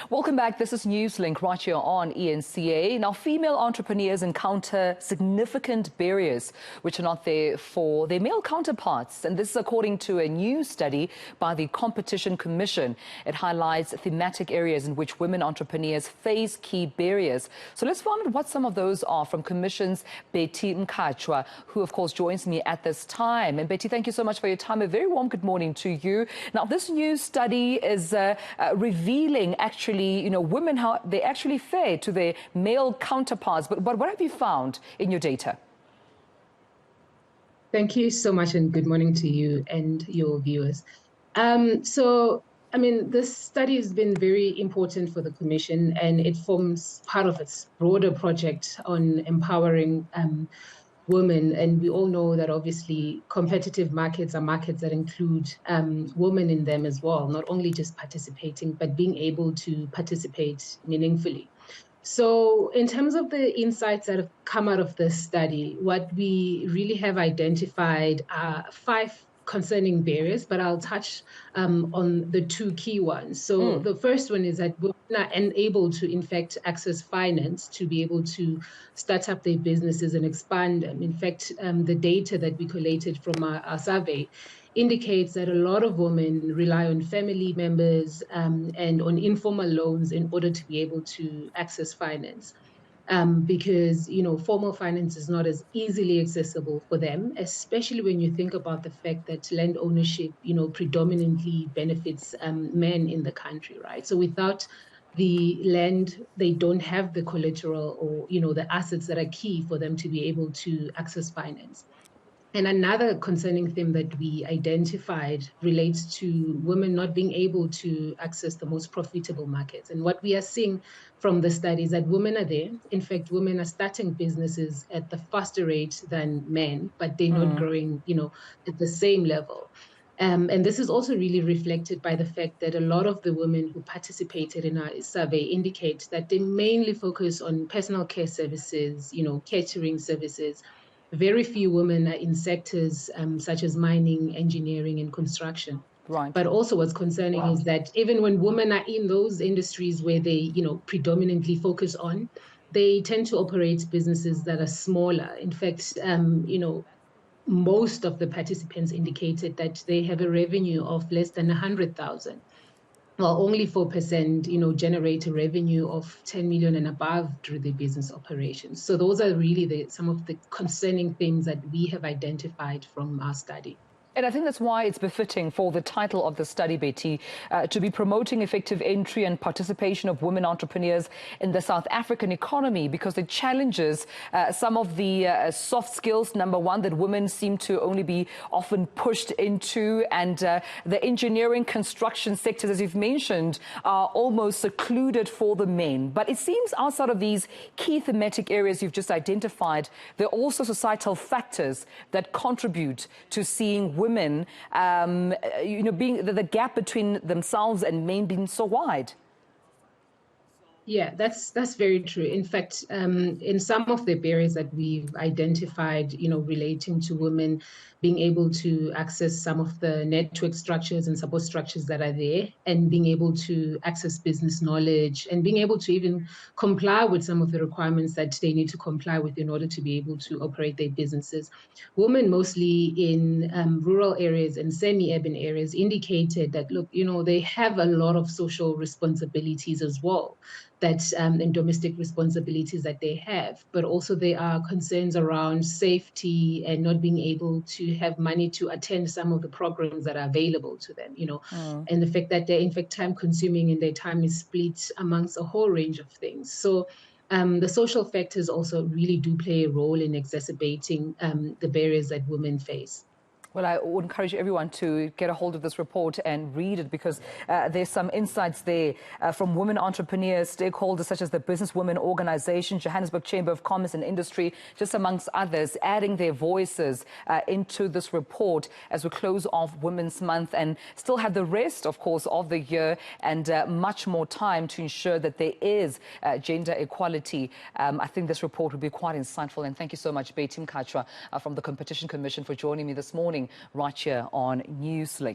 Welcome back. This is Newslink right here on ENCA. Now, female entrepreneurs encounter significant barriers which are not there for their male counterparts. And this is according to a new study by the Competition Commission. It highlights thematic areas in which women entrepreneurs face key barriers. So let's find out what some of those are from Commission's Betty Mkhatshwa, who, of course, joins me at this time. And Betty, thank you so much for your time. A very warm good morning to you. Now, this new study is revealing actually, women, how they actually fare to their male counterparts. But what have you found in your data? Thank you so much, and good morning to you and your viewers. This study has been very important for the Commission, and it forms part of its broader project on empowering women. And we all know that obviously competitive markets are markets that include women in them as well, not only just participating, but being able to participate meaningfully. So in terms of the insights that have come out of this study, what we really have identified are 5 concerning barriers, but I'll touch on the 2 key ones. So the first one is that women are unable to, in fact, access finance to be able to start up their businesses and expand them. In fact, the data that we collated from our survey indicates that a lot of women rely on family members and on informal loans in order to be able to access finance. Because formal finance is not as easily accessible for them, especially when you think about the fact that land ownership predominantly benefits men in the country, right? So without the land, they don't have the collateral or the assets that are key for them to be able to access finance. And another concerning theme that we identified relates to women not being able to access the most profitable markets. And what we are seeing from the study is that women are there. In fact, women are starting businesses at the faster rate than men, but they're not growing, at the same level. And this is also really reflected by the fact that a lot of the women who participated in our survey indicate that they mainly focus on personal care services, catering services. Very few women are in sectors such as mining, engineering, and construction. Right. But also what's concerning is that even when women are in those industries where they, predominantly focus on, they tend to operate businesses that are smaller. In fact, most of the participants indicated that they have a revenue of less than 100,000. Well, only 4%, generate a revenue of 10 million and above through the business operations. So those are really some of the concerning things that we have identified from our study. And I think that's why it's befitting for the title of the study, Betty, to be promoting effective entry and participation of women entrepreneurs in the South African economy, because it challenges some of the soft skills, number one, that women seem to only be often pushed into. And the engineering, construction sectors, as you've mentioned, are almost secluded for the men. But it seems outside of these key thematic areas you've just identified, there are also societal factors that contribute to seeing women, being the gap between themselves and men being so wide. Yeah, that's very true. In fact, in some of the barriers that we've identified, relating to women being able to access some of the network structures and support structures that are there, and being able to access business knowledge, and being able to even comply with some of the requirements that they need to comply with in order to be able to operate their businesses. Women, mostly in rural areas and semi-urban areas, indicated that, look, they have a lot of social responsibilities as well, and domestic responsibilities that they have, but also there are concerns around safety and not being able to have money to attend some of the programs that are available to them, and the fact that they're in fact time consuming and their time is split amongst a whole range of things. So the social factors also really do play a role in exacerbating the barriers that women face. Well, I would encourage everyone to get a hold of this report and read it, because there's some insights there from women entrepreneurs, stakeholders such as the Business Women Organization, Johannesburg Chamber of Commerce and Industry, just amongst others, adding their voices into this report as we close off Women's Month and still have the rest, of course, of the year and much more time to ensure that there is gender equality. I think this report will be quite insightful. And thank you so much, Betty Mkhatshwa from the Competition Commission, for joining me this morning right here on Newslink.